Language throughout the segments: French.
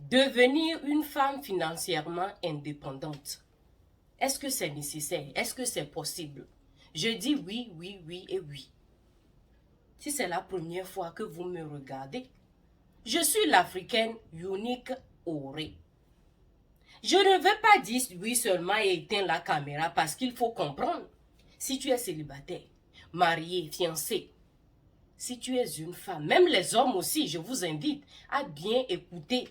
Devenir une femme financièrement indépendante. Est-ce que c'est nécessaire? Est-ce que c'est possible? Je dis oui, oui, oui et oui. Si c'est la première fois que vous me regardez, je suis l'Africaine unique Auré. Je ne veux pas dire oui seulement et éteindre la caméra parce qu'il faut comprendre. Si tu es célibataire, marié, fiancé, si tu es une femme, même les hommes aussi, je vous invite à bien écouter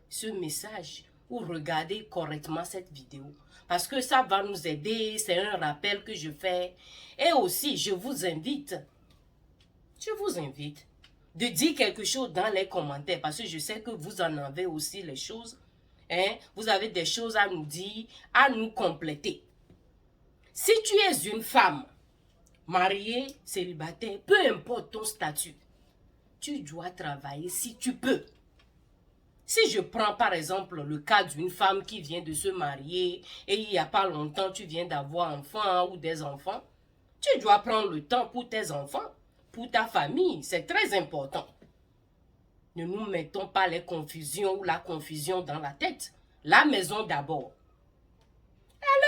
ce message ou regarder correctement cette vidéo. Parce que ça va nous aider, c'est un rappel que je fais. Et aussi, je vous invite de dire quelque chose dans les commentaires parce que je sais que vous en avez aussi les choses. Hein? Vous avez des choses à nous dire, à nous compléter. Si tu es une femme, mariée, célibataire, peu importe ton statut, tu dois travailler si tu peux. Si je prends par exemple le cas d'une femme qui vient de se marier et il n'y a pas longtemps tu viens d'avoir un enfant ou des enfants, tu dois prendre le temps pour tes enfants, pour ta famille, c'est très important. Ne nous mettons pas les confusions ou la confusion dans la tête. La maison d'abord.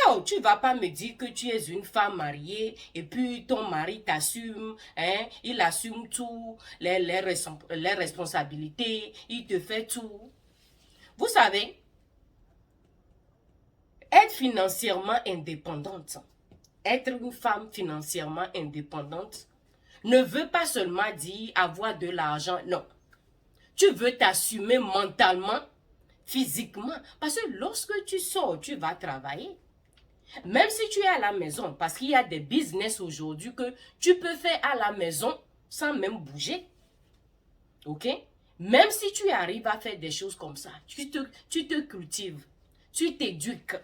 Alors, tu ne vas pas me dire que tu es une femme mariée et puis ton mari t'assume, hein, il assume tout, les responsabilités, il te fait tout. Vous savez, être financièrement indépendante, être une femme financièrement indépendante, ne veut pas seulement dire avoir de l'argent, non. Tu veux t'assumer mentalement, physiquement, parce que lorsque tu sors, tu vas travailler. Même si tu es à la maison, parce qu'il y a des business aujourd'hui que tu peux faire à la maison sans même bouger. Ok? Même si tu arrives à faire des choses comme ça, tu te cultives, tu t'éduques,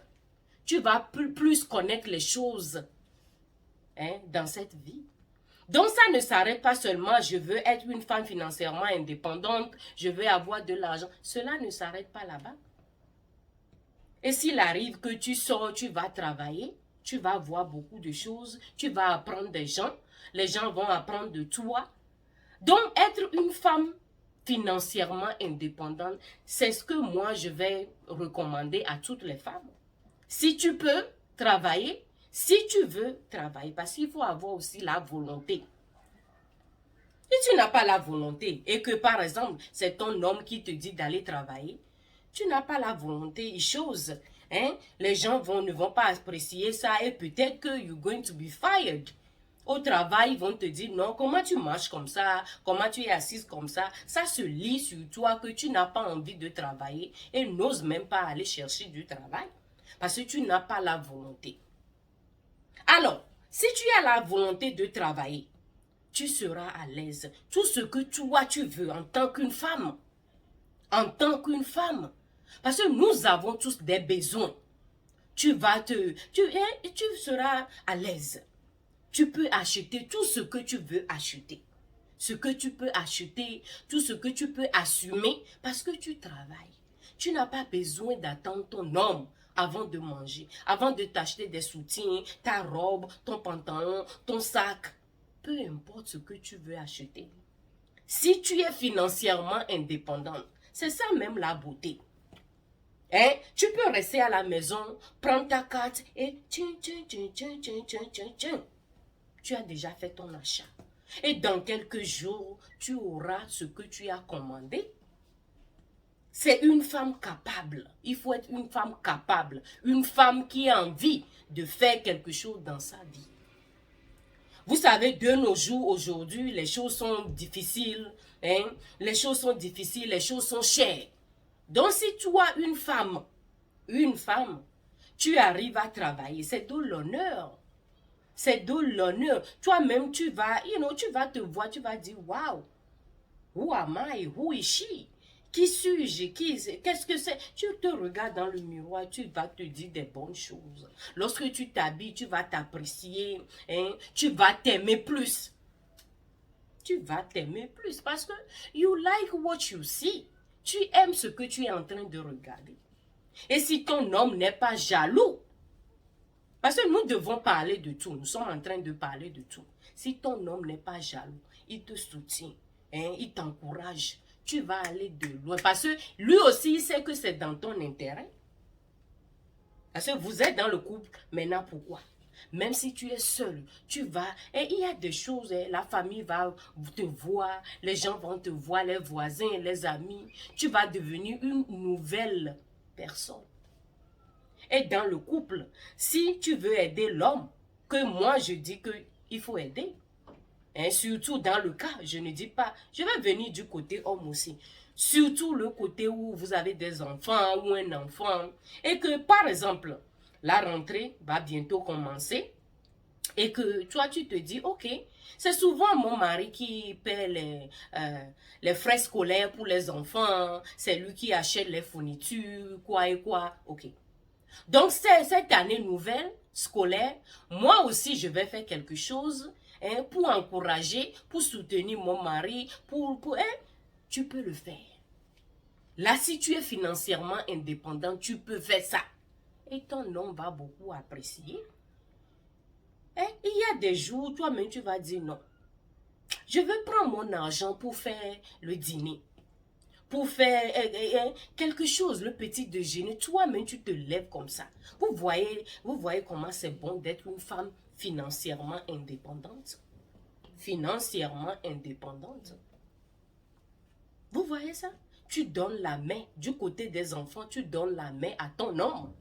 tu vas plus connaître les choses dans cette vie. Donc ça ne s'arrête pas seulement, je veux être une femme financièrement indépendante, je veux avoir de l'argent. Cela ne s'arrête pas là-bas. Et s'il arrive que tu sors, tu vas travailler, tu vas voir beaucoup de choses, tu vas apprendre des gens, les gens vont apprendre de toi. Donc être une femme financièrement indépendante, c'est ce que moi je vais recommander à toutes les femmes. Si tu peux travailler, si tu veux travailler, parce qu'il faut avoir aussi la volonté. Si tu n'as pas la volonté et que par exemple c'est ton homme qui te dit d'aller travailler, tu n'as pas la volonté, chose. Hein? Les gens ne vont pas apprécier ça et peut-être que you're going to be fired. Au travail, ils vont te dire non, comment tu marches comme ça, comment tu es assise comme ça. Ça se lit sur toi que tu n'as pas envie de travailler et n'oses même pas aller chercher du travail parce que tu n'as pas la volonté. Alors, si tu as la volonté de travailler, tu seras à l'aise. Tout ce que toi tu veux en tant qu'une femme. En tant qu'une femme. Parce que nous avons tous des besoins. Tu seras à l'aise. Tu peux acheter tout ce que tu veux acheter. Ce que tu peux acheter, tout ce que tu peux assumer parce que tu travailles. Tu n'as pas besoin d'attendre ton homme avant de manger, avant de t'acheter des soutiens, ta robe, ton pantalon, ton sac. Peu importe ce que tu veux acheter. Si tu es financièrement indépendante, c'est ça même la beauté. Hein? Tu peux rester à la maison, prendre ta carte et tu as déjà fait ton achat. Et dans quelques jours, tu auras ce que tu as commandé. C'est une femme capable. Il faut être une femme capable. Une femme qui a envie de faire quelque chose dans sa vie. Vous savez, de nos jours, aujourd'hui, les choses sont difficiles. Hein? Les choses sont difficiles, les choses sont chères. Donc, si toi, une femme, tu arrives à travailler, c'est de l'honneur. C'est de l'honneur. Toi-même, tu vas te voir, tu vas dire, wow, who am I? Who is she? Qui suis-je? Qu'est-ce que c'est? Tu te regardes dans le miroir, tu vas te dire des bonnes choses. Lorsque tu t'habilles, tu vas t'apprécier, hein? Tu vas t'aimer plus. Tu vas t'aimer plus parce que you like what you see. Tu aimes ce que tu es en train de regarder. Et si ton homme n'est pas jaloux, parce que nous devons parler de tout, nous sommes en train de parler de tout. Si ton homme n'est pas jaloux, il te soutient, hein, il t'encourage, tu vas aller de loin. Parce que lui aussi, il sait que c'est dans ton intérêt. Parce que vous êtes dans le couple, maintenant pourquoi? Même si tu es seul, tu vas, et il y a des choses, la famille va te voir, les gens vont te voir, les voisins, les amis. Tu vas devenir une nouvelle personne. Et dans le couple, si tu veux aider l'homme, que moi je dis qu'il faut aider, hein, surtout dans le cas, je ne dis pas, je vais venir du côté homme aussi. Surtout le côté où vous avez des enfants ou un enfant. Et que par exemple, la rentrée va bientôt commencer. Et que toi, tu te dis, ok, c'est souvent mon mari qui paie les frais scolaires pour les enfants. C'est lui qui achète les fournitures, quoi et quoi. Ok. Donc, cette année nouvelle scolaire, moi aussi, je vais faire quelque chose, hein, pour encourager, pour soutenir mon mari, hein, tu peux le faire. Là, si tu es financièrement indépendant, tu peux faire ça. Et ton homme va beaucoup apprécier. Hein? Il y a des jours, toi-même, tu vas dire non. Je veux prendre mon argent pour faire le dîner. Pour faire quelque chose, le petit déjeuner, toi-même tu te lèves comme ça. Vous voyez comment c'est bon d'être une femme financièrement indépendante. Financièrement indépendante. Vous voyez ça? Tu donnes la main, du côté des enfants, tu donnes la main à ton homme.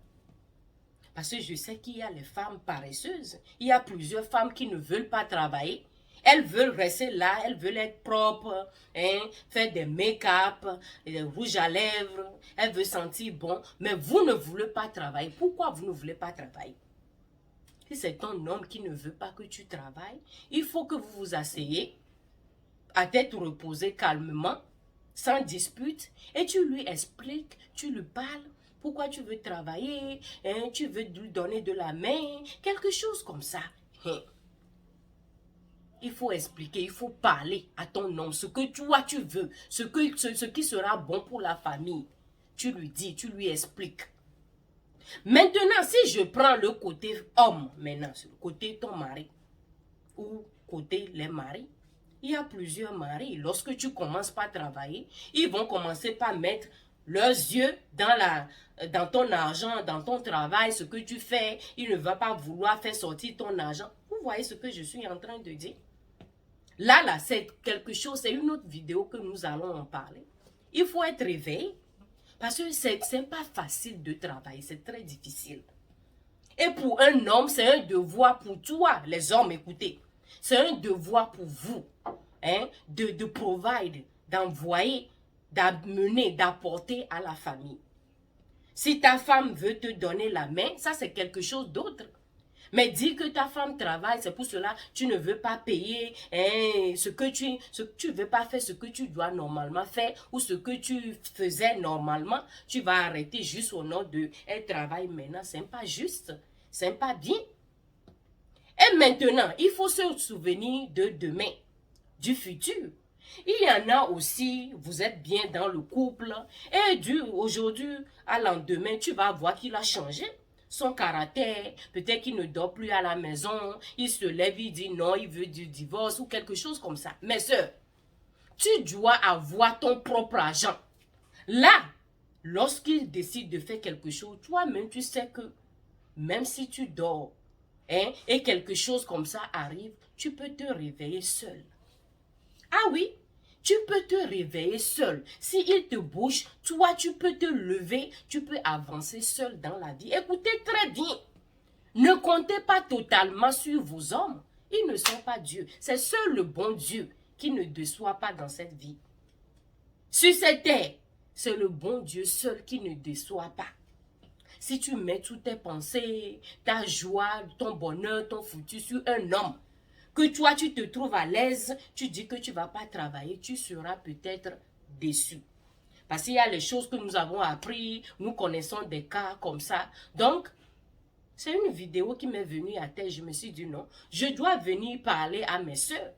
Parce que je sais qu'il y a les femmes paresseuses. Il y a plusieurs femmes qui ne veulent pas travailler. Elles veulent rester là, elles veulent être propres, hein, faire des make-up, des rouges à lèvres, elles veulent sentir bon, mais vous ne voulez pas travailler. Pourquoi vous ne voulez pas travailler? Si c'est ton homme qui ne veut pas que tu travailles, il faut que vous vous asseyez, à tête reposée calmement, sans dispute, et tu lui expliques, tu lui parles, pourquoi tu veux travailler, hein, tu veux lui donner de la main, quelque chose comme ça. Hein. Il faut expliquer, il faut parler à ton homme ce que toi tu veux, ce qui sera bon pour la famille. Tu lui dis, tu lui expliques. Maintenant, si je prends le côté homme, maintenant, le côté ton mari, ou côté les maris, il y a plusieurs maris. Lorsque tu commences par travailler, ils vont commencer par mettre leurs yeux dans ton argent, dans ton travail, ce que tu fais. Ils ne vont pas vouloir faire sortir ton argent. Vous voyez ce que je suis en train de dire? Là, c'est quelque chose, c'est une autre vidéo que nous allons en parler. Il faut être réveillé parce que c'est pas facile de travailler, c'est très difficile. Et pour un homme, c'est un devoir pour toi, les hommes, écoutez. C'est un devoir pour vous, hein, de provide, d'envoyer, d'amener, d'apporter à la famille. Si ta femme veut te donner la main, ça c'est quelque chose d'autre. Mais dis que ta femme travaille, c'est pour cela que tu ne veux pas payer, hein, tu veux pas faire ce que tu dois normalement faire ou ce que tu faisais normalement. Tu vas arrêter juste au nom de elle travaille maintenant. C'est pas juste, c'est pas bien. Et maintenant, il faut se souvenir de demain, du futur. Il y en a aussi, vous êtes bien dans le couple et aujourd'hui à lendemain, tu vas voir qu'il a changé. Son caractère, peut-être qu'il ne dort plus à la maison, il se lève, il dit non, il veut du divorce ou quelque chose comme ça. Mais sœur, tu dois avoir ton propre argent. Là, lorsqu'il décide de faire quelque chose, toi-même, tu sais que même si tu dors, hein, et quelque chose comme ça arrive, tu peux te réveiller seul. Ah oui, tu peux te réveiller seul. S'il te bouge, toi, tu peux te lever, tu peux avancer seul dans la vie. Écoutez très bien. Ne comptez pas totalement sur vos hommes. Ils ne sont pas Dieu. C'est seul le bon Dieu qui ne déçoit pas dans cette vie. Sur cette terre, c'est le bon Dieu seul qui ne déçoit pas. Si tu mets toutes tes pensées, ta joie, ton bonheur, ton futur sur un homme, que toi, tu te trouves à l'aise, tu dis que tu ne vas pas travailler, tu seras peut-être déçu. Parce qu'il y a les choses que nous avons appris, nous connaissons des cas comme ça. Donc, c'est une vidéo qui m'est venue à tête. Je me suis dit non, je dois venir parler à mes soeurs.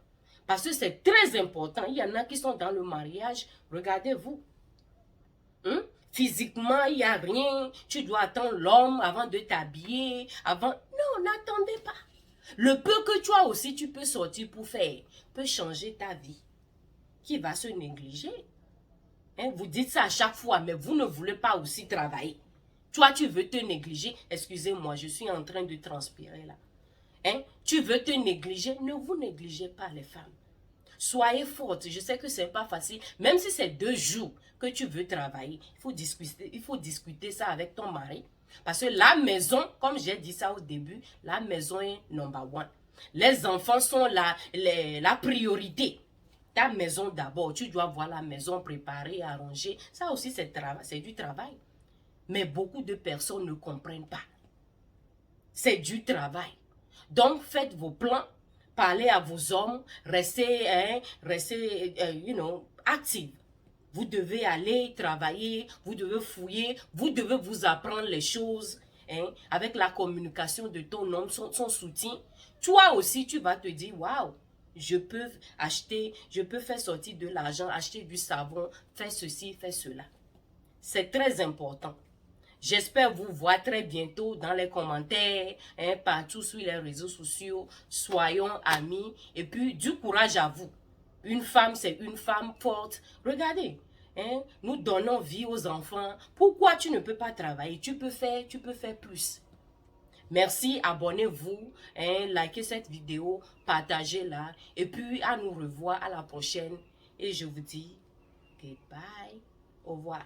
Parce que c'est très important. Il y en a qui sont dans le mariage. Regardez-vous. Physiquement, il n'y a rien. Tu dois attendre l'homme avant de t'habiller. Non, n'attendez pas. Le peu que toi aussi tu peux sortir pour faire peut changer ta vie. Qui va se négliger? Hein, vous dites ça à chaque fois, mais vous ne voulez pas aussi travailler. Toi, tu veux te négliger. Excusez-moi, je suis en train de transpirer là. Hein? Tu veux te négliger. Ne vous négligez pas les femmes. Soyez fortes. Je sais que ce n'est pas facile. Même si c'est 2 jours que tu veux travailler, il faut discuter ça avec ton mari. Parce que la maison, comme j'ai dit ça au début, la maison est number one. Les enfants sont la priorité. Ta maison d'abord, tu dois voir la maison préparée, arrangée. Ça aussi, c'est du travail. Mais beaucoup de personnes ne comprennent pas. C'est du travail. Donc, faites vos plans, parlez à vos hommes, restez, actifs. Vous devez aller travailler, vous devez fouiller, vous devez vous apprendre les choses. Avec la communication de ton homme, son soutien. Toi aussi, tu vas te dire, waouh, je peux acheter, je peux faire sortir de l'argent, acheter du savon, faire ceci, faire cela. C'est très important. J'espère vous voir très bientôt dans les commentaires, partout sur les réseaux sociaux. Soyons amis et puis du courage à vous. Une femme, c'est une femme forte. Regardez, nous donnons vie aux enfants. Pourquoi tu ne peux pas travailler? Tu peux faire plus. Merci, abonnez-vous, likez cette vidéo, partagez-la et puis à nous revoir à la prochaine. Et je vous dis goodbye, au revoir.